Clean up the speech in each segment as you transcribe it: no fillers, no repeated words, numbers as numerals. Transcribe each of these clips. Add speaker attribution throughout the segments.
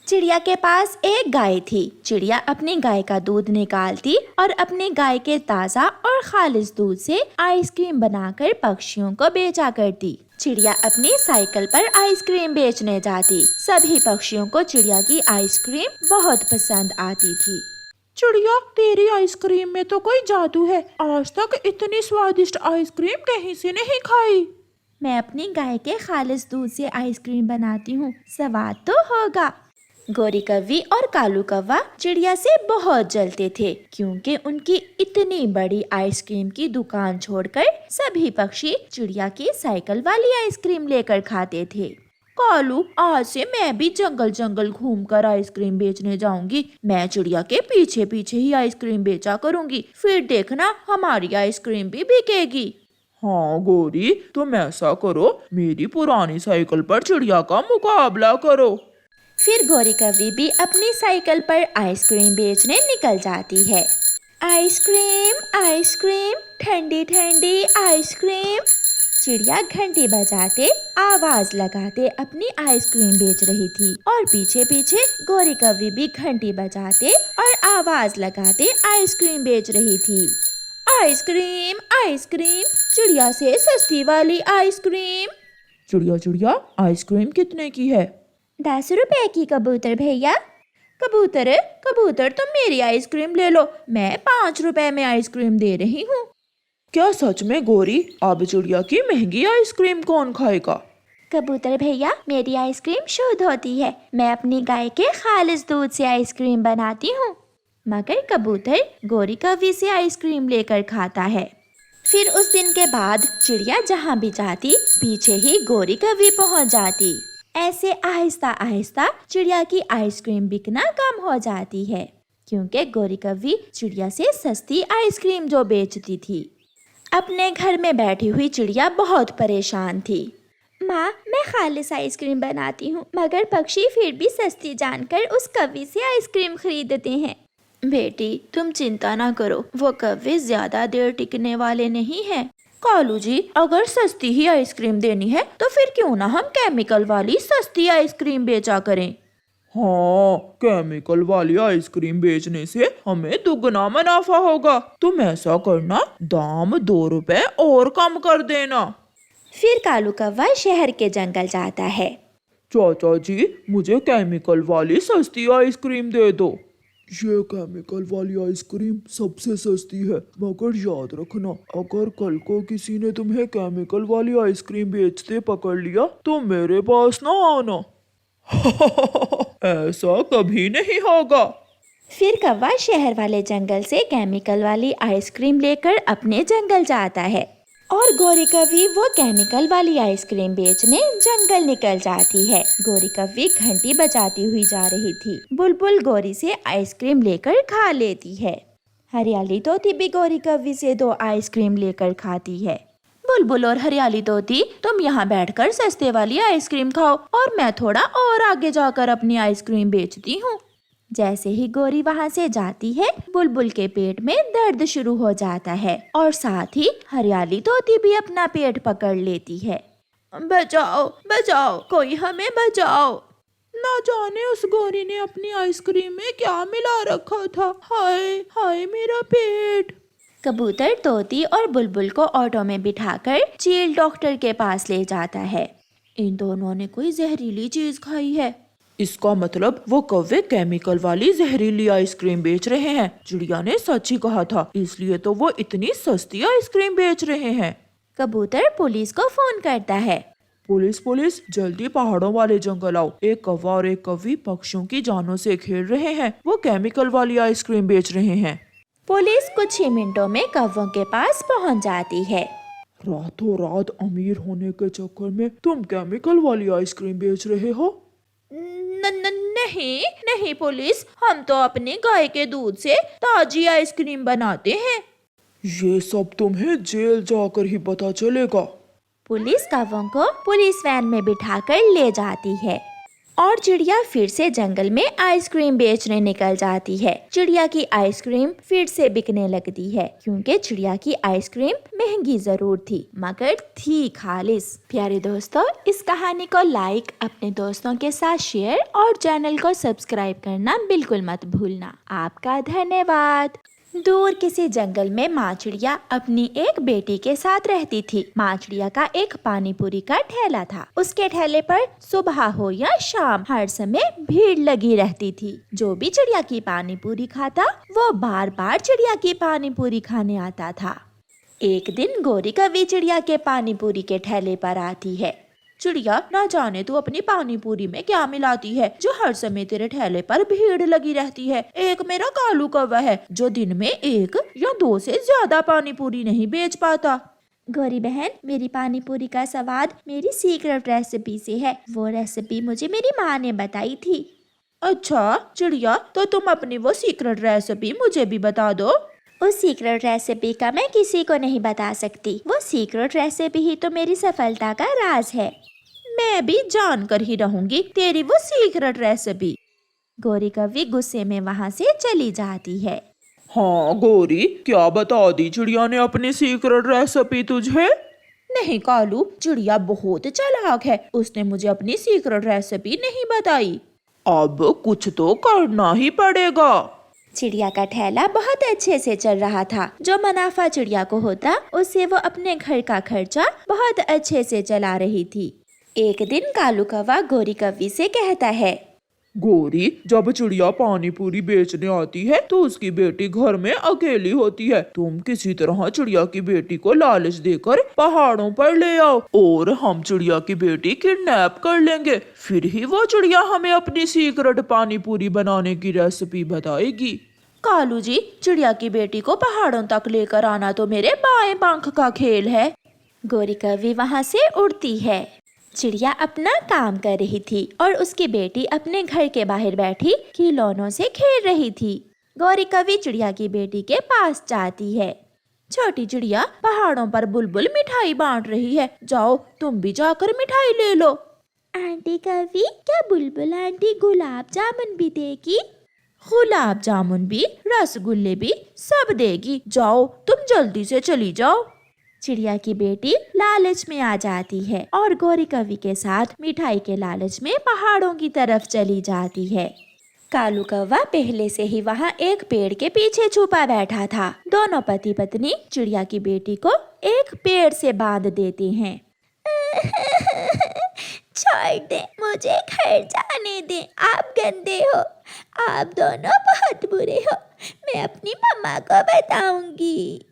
Speaker 1: चिड़िया के पास एक गाय थी। चिड़िया अपनी गाय का दूध निकालती और अपनी गाय के ताज़ा और खालिस दूध से आइसक्रीम बनाकर पक्षियों को बेचा करती। चिड़िया अपनी साइकिल पर आइसक्रीम बेचने जाती। सभी पक्षियों को चिड़िया की आइसक्रीम बहुत पसंद आती थी।
Speaker 2: चिड़िया, तेरी आइसक्रीम में तो कोई जादू है। आज तक इतनी स्वादिष्ट आइसक्रीम कहीं से नहीं खाई।
Speaker 1: मैं अपनी गाय के खालिस दूध से आइसक्रीम बनाती हूँ, स्वाद तो होगा। गोरी कव्वी और कालू कौवा चिड़िया से बहुत जलते थे, क्योंकि उनकी इतनी बड़ी आइसक्रीम की दुकान छोड़कर सभी पक्षी चिड़िया की साइकिल वाली आइसक्रीम लेकर खाते थे। कालू, आज से मैं भी जंगल जंगल घूमकर आइसक्रीम बेचने जाऊंगी। मैं चिड़िया के पीछे पीछे ही आइसक्रीम बेचा करूंगी, फिर देखना हमारी आइसक्रीम भी बिकेगी।
Speaker 2: हाँ गोरी, तुम ऐसा करो, मेरी पुरानी साइकिल पर चिड़िया का मुकाबला करो।
Speaker 1: फिर गोरी कव्वी भी अपनी साइकिल पर आइसक्रीम बेचने निकल जाती है। आइसक्रीम आइसक्रीम, ठंडी ठंडी आइसक्रीम। चिड़िया घंटी बजाते, आवाज लगाते अपनी आइसक्रीम बेच रही थी और पीछे पीछे गोरी कव्वी भी घंटी बजाते और आवाज लगाते आइसक्रीम बेच रही थी। आइसक्रीम आइसक्रीम, चिड़िया से सस्ती वाली आइसक्रीम।
Speaker 2: चिड़िया चिड़िया, आइसक्रीम कितने की है?
Speaker 1: 10 रुपए की कबूतर भैया। कबूतर कबूतर, तुम मेरी आइसक्रीम ले लो, मैं 5 रुपए में आइसक्रीम दे रही हूँ।
Speaker 2: क्या सच में गोरी? अब चिड़िया की महंगी आइसक्रीम कौन खाएगा?
Speaker 1: कबूतर भैया, मेरी आइसक्रीम शुद्ध होती है। मैं अपनी गाय के खालिस दूध से आइसक्रीम बनाती हूँ। मगर कबूतर गोरी कव्वी से आइसक्रीम लेकर खाता है। फिर उस दिन के बाद चिड़िया जहाँ भी जाती, पीछे ही गोरी कव्वी पहुँच जाती। ऐसे आहिस्ता आहिस्ता चिड़िया की आइसक्रीम बिकना कम हो जाती है, क्योंकि गोरी कव्वी चिड़िया से सस्ती आइसक्रीम जो बेचती थी। अपने घर में बैठी हुई चिड़िया बहुत परेशान थी। माँ, मैं खालिस आइसक्रीम बनाती हूँ, मगर पक्षी फिर भी सस्ती जानकर उस कव्वी से आइसक्रीम खरीदते हैं। बेटी, तुम चिंता ना करो, वो कव्वे ज्यादा देर टिकने वाले नहीं हैं। कालू जी, अगर सस्ती ही आइसक्रीम देनी है तो फिर क्यों ना हम केमिकल वाली सस्ती आइसक्रीम बेचा करें।
Speaker 2: हाँ, केमिकल वाली आइसक्रीम बेचने से हमें दुगना मुनाफा होगा। तुम ऐसा करना, दाम 2 रुपए और कम कर देना।
Speaker 1: फिर कालू कौवा शहर के जंगल जाता है।
Speaker 2: चाचा जी, मुझे केमिकल वाली सस्ती आइसक्रीम दे दो। ये केमिकल वाली आइसक्रीम सबसे सस्ती है, मगर याद रखना, अगर कल को किसी ने तुम्हें केमिकल वाली आइसक्रीम बेचते पकड़ लिया तो मेरे पास ना आना। ऐसा कभी नहीं होगा।
Speaker 1: फिर कौवा शहर वाले जंगल से केमिकल वाली आइसक्रीम लेकर अपने जंगल जाता है और गोरी कव्वी वो केमिकल वाली आइसक्रीम बेचने जंगल निकल जाती है। गोरी कव्वी घंटी बजाती हुई जा रही थी। बुलबुल गोरी से आइसक्रीम लेकर खा लेती है। हरियाली तोती भी गोरी कव्वी से 2 आइसक्रीम लेकर खाती है। बुलबुल और हरियाली तोती, तुम यहाँ बैठकर सस्ते वाली आइसक्रीम खाओ और मैं थोड़ा और आगे जाकर अपनी आइसक्रीम बेचती हूँ। जैसे ही गोरी वहाँ से जाती है, बुलबुल के पेट में दर्द शुरू हो जाता है और साथ ही हरियाली तोती भी अपना पेट पकड़ लेती है। बचाओ बचाओ, कोई हमें बचाओ।
Speaker 2: ना जाने उस गोरी ने अपनी आइसक्रीम में क्या मिला रखा था। हाय हाय मेरा पेट।
Speaker 1: कबूतर तोती और बुलबुल को ऑटो में बिठाकर चील डॉक्टर के पास ले जाता है। इन दोनों ने कोई जहरीली चीज खाई है।
Speaker 2: इसका मतलब वो कौवे केमिकल वाली जहरीली आइसक्रीम बेच रहे हैं। चिड़िया ने सच ही कहा था, इसलिए तो वो इतनी सस्ती आइसक्रीम बेच रहे हैं।
Speaker 1: कबूतर पुलिस को फोन करता है।
Speaker 2: पुलिस पुलिस, जल्दी पहाड़ों वाले जंगल आओ। एक कौवा और एक कव्वी पक्षियों की जानों से खेल रहे हैं। वो केमिकल वाली आइसक्रीम बेच रहे हैं।
Speaker 1: पुलिस कुछ ही मिनटों में कौवों के पास पहुंच जाती है।
Speaker 2: रातों रात अमीर होने के चक्कर में तुम केमिकल वाली आइसक्रीम बेच रहे हो?
Speaker 1: नहीं नहीं पुलिस, हम तो अपनी गाय के दूध से ताजी आइसक्रीम बनाते हैं।
Speaker 2: ये सब तुम्हें जेल जाकर ही पता चलेगा।
Speaker 1: पुलिस कौवों को पुलिस वैन में बिठाकर ले जाती है। और चिड़िया फिर से जंगल में आइसक्रीम बेचने निकल जाती है। चिड़िया की आइसक्रीम फिर से बिकने लगती है क्योंकि चिड़िया की आइसक्रीम महंगी जरूर थी मगर थी खालिस। प्यारे दोस्तों, इस कहानी को लाइक, अपने दोस्तों के साथ शेयर और चैनल को सब्सक्राइब करना बिल्कुल मत भूलना। आपका धन्यवाद। दूर किसी जंगल में माँ चिड़िया अपनी एक बेटी के साथ रहती थी। माँ चिड़िया का एक पानी पूरी का ठेला था। उसके ठेले पर सुबह हो या शाम हर समय भीड़ लगी रहती थी। जो भी चिड़िया की पानी पूरी खाता वो बार बार चिड़िया की पानी पूरी खाने आता था। एक दिन गोरी कौवी चिड़िया के पानी पूरी के ठेले पर आती है। चिड़िया, ना जाने तू अपनी पानी पूरी में क्या मिलाती है जो हर समय तेरे ठेले पर भीड़ लगी रहती है। एक मेरा कालू कौवा है जो दिन में 1 या 2 से ज्यादा पानी पूरी नहीं बेच पाता। गौरी बहन, मेरी पानी पूरी का स्वाद मेरी सीक्रेट रेसिपी से है। वो रेसिपी मुझे मेरी माँ ने बताई थी। अच्छा चिड़िया, तो तुम अपनी वो सीक्रेट रेसिपी मुझे भी बता दो। उस सीक्रेट रेसिपी का मैं किसी को नहीं बता सकती। वो सीक्रेट रेसिपी ही तो मेरी सफलता का राज है। मैं भी जान कर ही रहूंगी तेरी वो सीक्रेट रेसिपी। गोरी कौवी गुस्से में वहाँ से चली जाती है।
Speaker 2: हाँ गोरी, क्या बता दी चिड़िया ने अपनी सीक्रेट रेसिपी तुझे?
Speaker 1: नहीं कालू, चिड़िया बहुत चालाक है। उसने मुझे अपनी सीक्रेट रेसिपी नहीं बताई।
Speaker 2: अब कुछ तो करना ही पड़ेगा।
Speaker 1: चिड़िया का ठेला बहुत अच्छे से चल रहा था। जो मुनाफा चिड़िया को होता उससे वो अपने घर का खर्चा बहुत अच्छे से चला रही थी। एक दिन कालू कौवा गोरी कौवी से कहता है,
Speaker 2: गोरी, जब चिड़िया पानी पूरी बेचने आती है तो उसकी बेटी घर में अकेली होती है। तुम किसी तरह चिड़िया की बेटी को लालच देकर पहाड़ों पर ले आओ और हम चिड़िया की बेटी किडनैप कर लेंगे। फिर ही वो चिड़िया हमें अपनी सीक्रेट पानी पूरी बनाने की रेसिपी बताएगी।
Speaker 1: कालू जी, चिड़िया की बेटी को पहाड़ों तक लेकर आना तो मेरे बाएं पंख का खेल है। गोरी कौवी वहाँ से उड़ती है। चिड़िया अपना काम कर रही थी और उसकी बेटी अपने घर के बाहर बैठी खिलौनों से खेल रही थी। गौरी कौवी चिड़िया की बेटी के पास जाती है। छोटी चिड़िया, पहाड़ों पर बुलबुल मिठाई बांट रही है, जाओ तुम भी जाकर मिठाई ले लो। आंटी कौवी, क्या बुलबुल आंटी गुलाब जामुन भी देगी? गुलाब जामुन भी, रसगुल्ले भी, सब देगी। जाओ तुम जल्दी से चली जाओ। चिड़िया की बेटी लालच में आ जाती है और गौरी कौवी के साथ मिठाई के लालच में पहाड़ों की तरफ चली जाती है। कालू कौवा पहले से ही वहाँ एक पेड़ के पीछे छुपा बैठा था। दोनों पति पत्नी चिड़िया की बेटी को एक पेड़ से बांध देते हैं। छोड़ दे, मुझे घर जाने दे, आप गंदे हो, आप दोनों बहुत बुरे हो, मैं अपनी मम्मा को बताऊंगी।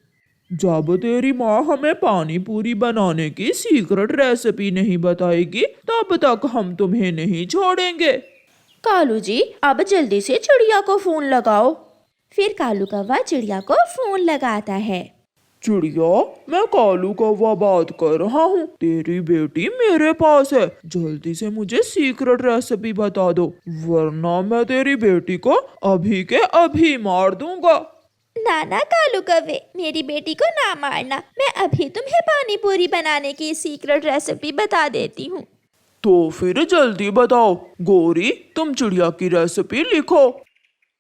Speaker 2: जब तेरी माँ हमें पानी पूरी बनाने की सीक्रेट रेसिपी नहीं बताएगी तब तक हम तुम्हें नहीं छोड़ेंगे।
Speaker 1: कालू जी, अब जल्दी से चिड़िया को फोन लगाओ। फिर कालू कौवा चिड़िया को फोन लगाता है।
Speaker 2: चिड़िया, मैं कालू कौवा बात कर रहा हूँ। तेरी बेटी मेरे पास है। जल्दी से मुझे सीक्रेट रेसिपी बता दो वरना मैं तेरी बेटी को अभी के अभी मार दूंगा।
Speaker 1: नाना कालू कौवे, मेरी बेटी को ना मारना। मैं अभी तुम्हें पानी पूरी बनाने की सीक्रेट रेसिपी बता देती हूँ।
Speaker 2: तो फिर जल्दी बताओ। गोरी, तुम चिड़िया की रेसिपी लिखो।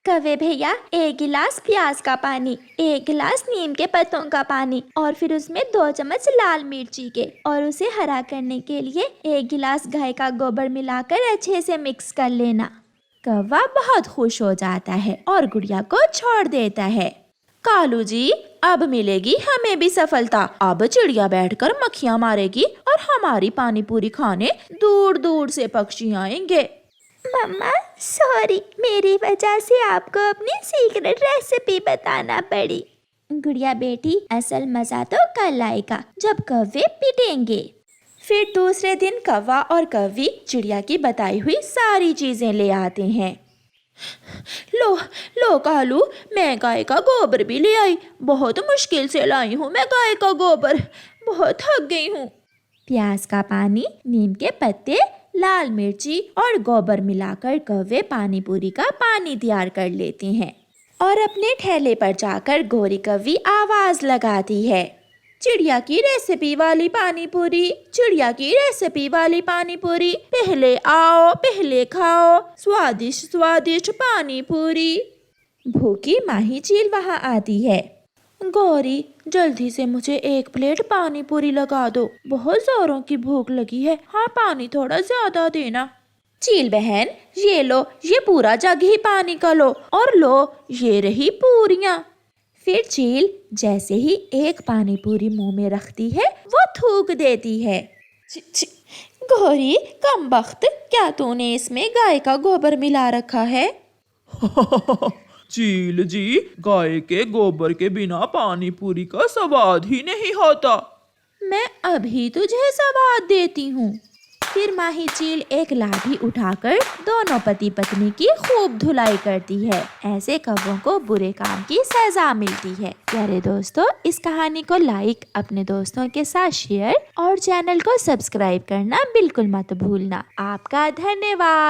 Speaker 1: कौवे भैया, 1 गिलास प्याज का पानी, 1 गिलास नीम के पत्तों का पानी और फिर उसमें 2 चम्मच लाल मिर्ची के और उसे हरा करने के लिए 1 गिलास गाय का गोबर मिलाकर अच्छे से मिक्स कर लेना। कौवा बहुत खुश हो जाता है और गुड़िया को छोड़ देता है। कालू जी, अब मिलेगी हमें भी सफलता। अब चिड़िया बैठकर मक्खियाँ मारेगी और हमारी पानी पूरी खाने दूर दूर से पक्षी आएंगे। मम्मा सॉरी, मेरी वजह से आपको अपनी सीक्रेट रेसिपी बताना पड़ी। गुड़िया बेटी, असल मजा तो कल आएगा जब कौवे पिटेंगे। फिर दूसरे दिन कौवा और कौवी चिड़िया की बताई हुई सारी चीजें ले आते हैं। लो कालू, मैं गाय का गोबर भी ले आई। बहुत मुश्किल से लाई हूँ मैं गाय का गोबर, बहुत थक गई हूँ। प्याज का पानी, नीम के पत्ते, लाल मिर्ची और गोबर मिलाकर कौवे पानी पूरी का पानी तैयार कर लेते हैं और अपने ठेले पर जाकर गोरी कौवी आवाज लगाती है। चिड़िया की रेसिपी वाली पानी पूरी, चिड़िया की रेसिपी वाली पानी पूरी, पहले आओ पहले खाओ, स्वादिष्ट स्वादिष्ट पानी पूरी। भूखी माही चील वहाँ आती है। गौरी, जल्दी से मुझे 1 प्लेट पानी पूरी लगा दो, बहुत जोरों की भूख लगी है। हाँ, पानी थोड़ा ज्यादा देना। चील बहन, ये लो, ये पूरा जग ही पानी का लो, और लो, ये रही पूरियां। फिर चील जैसे ही 1 पानी पूरी मुंह में रखती है, वो थूक देती है। गौरी, कमबख्त, क्या तूने इसमें गाय का गोबर मिला रखा है?
Speaker 2: चील जी, गाय के गोबर के बिना पानी पूरी का स्वाद ही नहीं होता।
Speaker 1: मैं अभी तुझे स्वाद देती हूँ। फिर माही चील एक लाठी उठाकर दोनों पति पत्नी की खूब धुलाई करती है। ऐसे कौवों को बुरे काम की सजा मिलती है। प्यारे दोस्तों, इस कहानी को लाइक, अपने दोस्तों के साथ शेयर और चैनल को सब्सक्राइब करना बिल्कुल मत भूलना। आपका धन्यवाद।